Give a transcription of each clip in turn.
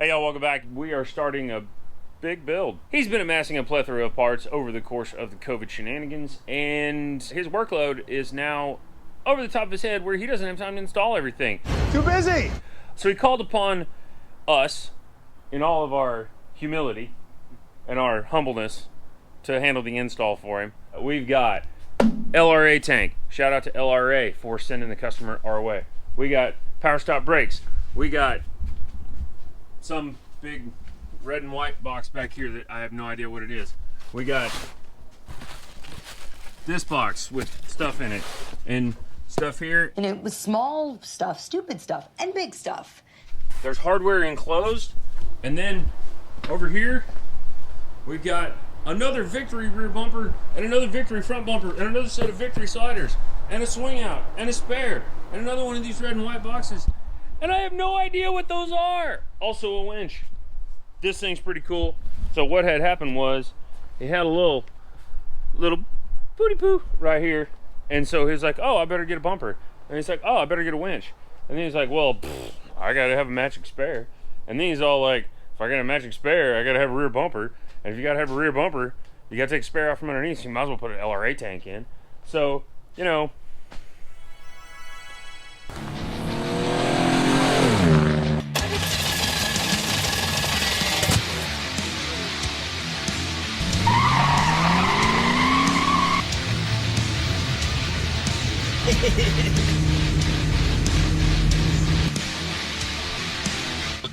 Hey y'all, welcome back. We are starting a big build. He's been amassing a plethora of parts over the course of the COVID shenanigans, and his workload is now over the top of his head where he doesn't have time to install everything. Too busy! So he called upon us, in all of our humility and our humbleness, to handle the install for him. We've got LRA tank. Shout out to LRA for sending the customer our way. We got power stop brakes. We got some big red and white box back here that I have no idea what it is. We got this box with stuff in it and stuff here. And it was small stuff, stupid stuff, and big stuff. There's hardware enclosed, and then over here we've got another Victory rear bumper and another Victory front bumper and another set of Victory sliders and a swing out and a spare and another one of these red and white boxes. And I have no idea what those are. Also a winch. This thing's pretty cool. So what had happened was he had a little booty poo right here. And so he's like, oh, I better get a bumper. And he's like, oh, I better get a winch. And then he's like, well, I gotta have a matching spare. And then he's all like, if I got a matching spare, I gotta have a rear bumper. And if you gotta have a rear bumper, you gotta take a spare out from underneath. So you might as well put an LRA tank in. So, you know,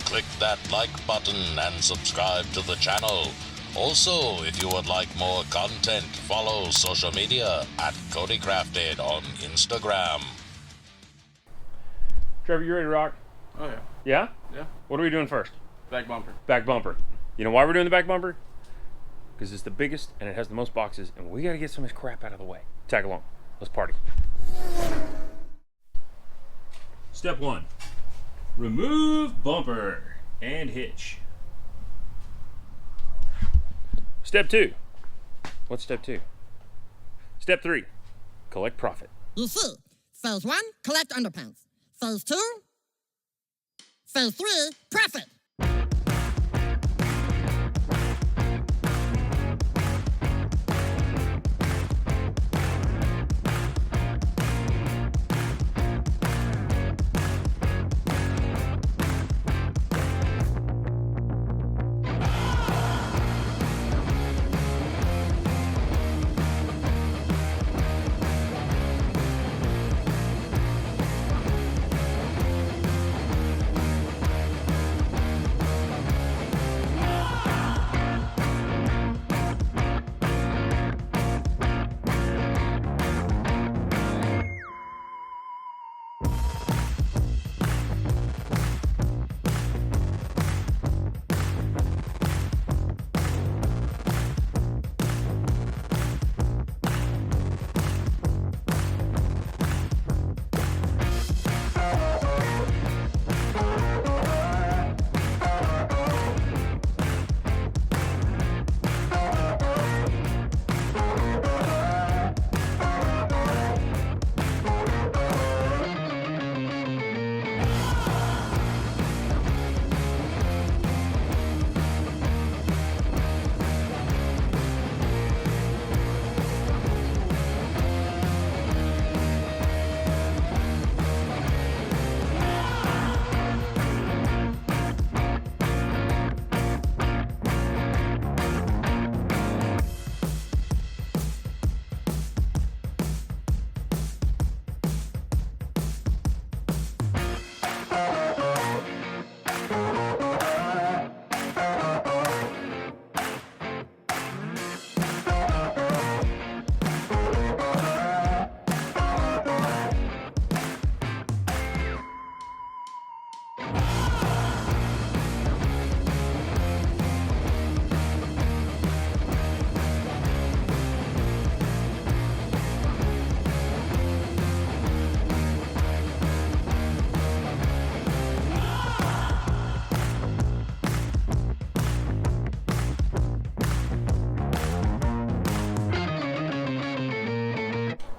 Click that like button and subscribe to the channel. Also, if you would like more content, follow social media at CodyCrafted on Instagram. Trevor, you ready to rock? Oh yeah. Yeah? Yeah. What are we doing first? Back bumper. Back bumper. You know why we're doing the back bumper? Because it's the biggest and it has the most boxes, and we gotta get some of this crap out of the way. Tag along. Let's party. Step 1. Remove bumper and hitch. Step 2. What's step 2? Step 3. Collect profit. You see, phase 1, collect underpants. Phase 2, phase 3, profit.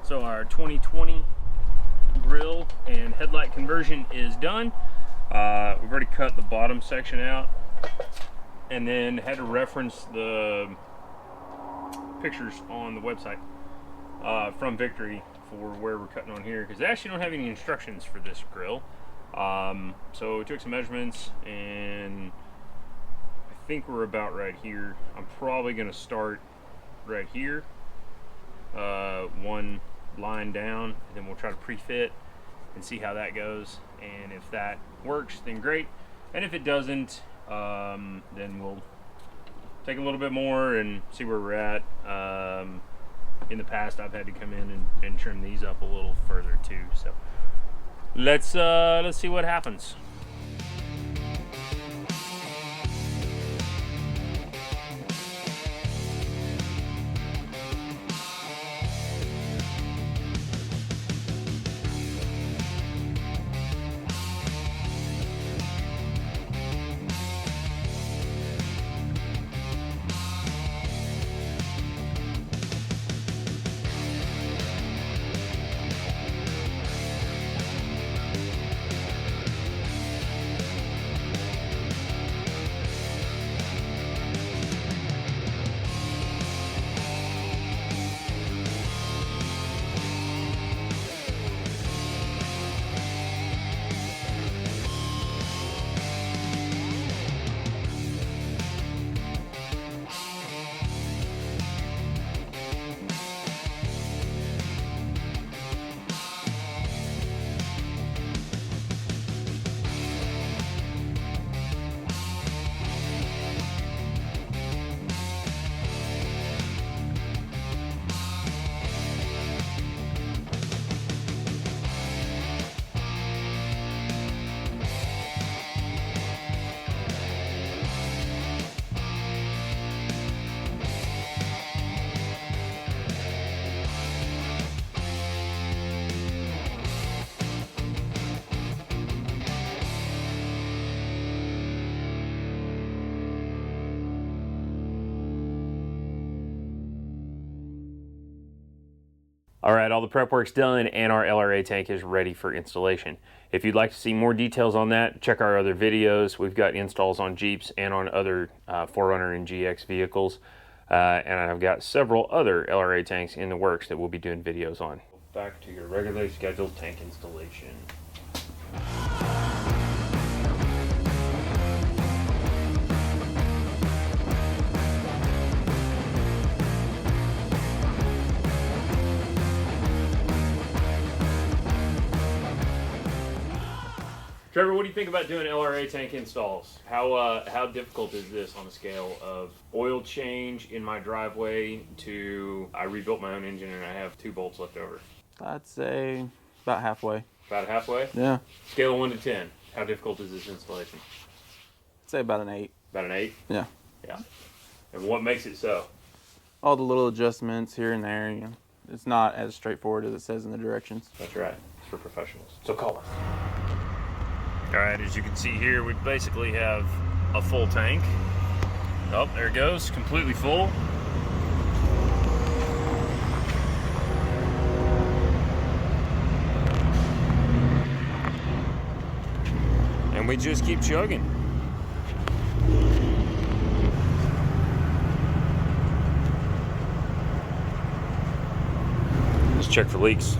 So our 2020 grill and headlight conversion is done. We've already cut the bottom section out. and then had to reference the pictures on the website from Victory for where we're cutting on here, because they actually don't have any instructions for this grill. So we took some measurements, and I think we're about right here. I'm probably going to start right here, one line down, and then we'll try to pre-fit and see how that goes. And if that works, then great. And if it doesn't, then we'll take a little bit more and see where we're at. In the past, I've had to come in and trim these up a little further too. So let's see what happens. All right, all the prep work's done and our LRA tank is ready for installation. If you'd like to see more details on that, check our other videos. We've got installs on Jeeps and on other 4Runner and GX vehicles. And I've got several other LRA tanks in the works that we'll be doing videos on. Back to your regularly scheduled tank installation. Trevor, what do you think about doing LRA tank installs? How difficult is this on a scale of oil change in my driveway to I rebuilt my own engine and I have 2 bolts left over? I'd say about halfway. About halfway? Yeah. Scale of 1 to 10, how difficult is this installation? I'd say about an 8. About an 8? Yeah. Yeah. And what makes it so? All the little adjustments here and there, you know. It's not as straightforward as it says in the directions. That's right. It's for professionals. So call us. All right, as you can see here, we basically have a full tank. Oh, there it goes, completely full. And we just keep chugging. Let's check for leaks.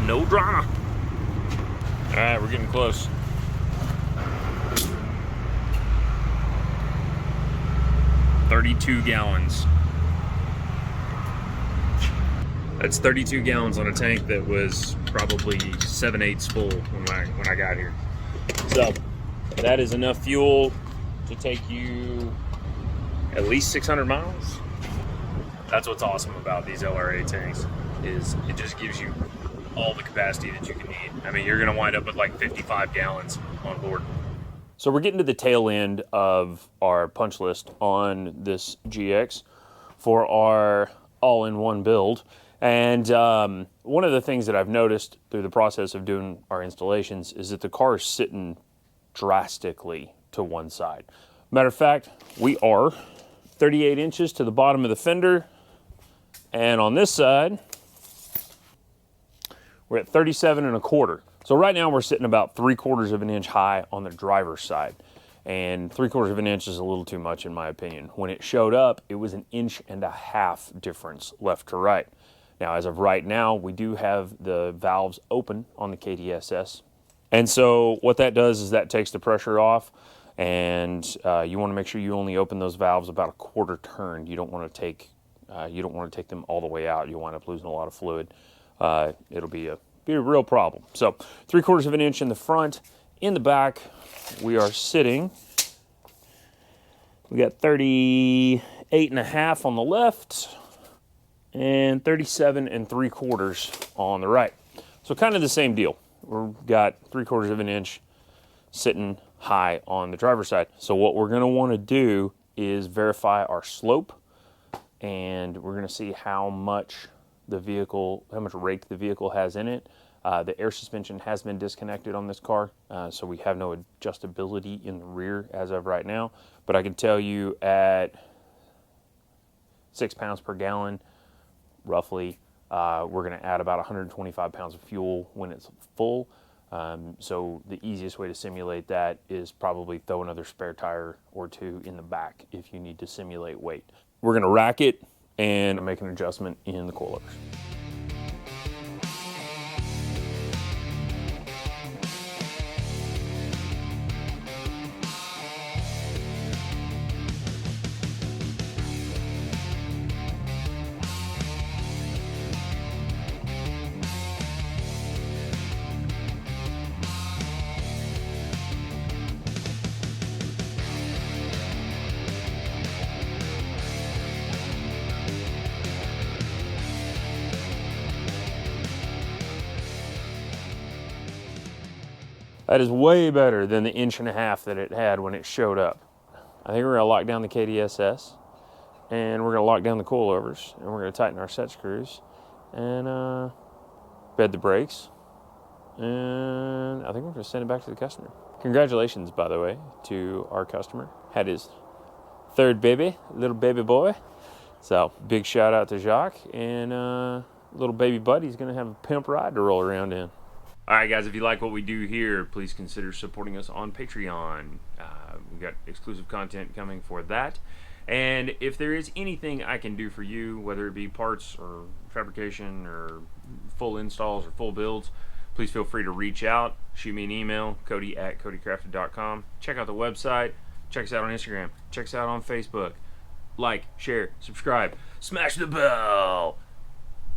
No drama. All right, we're getting close. $32 gallons. That's 32 gallons on a tank that was probably 7/8 full when I got here. So that is enough fuel to take you at least 600 miles. That's what's awesome about these LRA tanks, is it just gives you all the capacity that you can need. I mean, you're gonna wind up with like 55 gallons on board. So we're getting to the tail end of our punch list on this GX for our all-in-one build. And one of the things that I've noticed through the process of doing our installations is that the car is sitting drastically to one side. Matter of fact, we are 38 inches to the bottom of the fender. And on this side, we're at 37 1/4. So So right now we're sitting about 3/4 of an inch high on the driver's side. And 3/4 of an inch is a little too much in my opinion. When it showed up, it was 1.5 inches difference left to right. Now, as of right now, we do have the valves open on the KDSS. And so what that does is that takes the pressure off, and you want to make sure you only open those valves about a quarter turn. You don't want to take them all the way out. You'll wind up losing a lot of fluid. It'll be a real problem. So 3/4 of an inch in the front. In the back, we are sitting. We got 38.5 on the left and 37 3/4 on the right. So kind of the same deal. We've got 3/4 of an inch sitting high on the driver's side. So what we're going to want to do is verify our slope, and we're going to see how much rake the vehicle has in it. The air suspension has been disconnected on this car, so we have no adjustability in the rear as of right now. But I can tell you at 6 pounds per gallon, roughly, we're going to add about 125 pounds of fuel when it's full. So the easiest way to simulate that is probably throw another spare tire or two in the back if you need to simulate weight. We're going to rack it and make an adjustment in the coilovers. That is way better than the 1.5 inches that it had when it showed up. I think we're gonna lock down the KDSS, and we're gonna lock down the coilovers, and we're gonna tighten our set screws, and bed the brakes, and I think we're gonna send it back to the customer. Congratulations, by the way, to our customer. Had his third baby, little baby boy. So big shout out to Jacques, and little baby buddy's gonna have a pimp ride to roll around in. All right, guys, if you like what we do here, please consider supporting us on Patreon. We've got exclusive content coming for that. And if there is anything I can do for you, whether it be parts or fabrication or full installs or full builds, please feel free to reach out. Shoot me an email, cody@codycrafted.com. Check out the website. Check us out on Instagram. Check us out on Facebook. Like, share, subscribe. Smash the bell.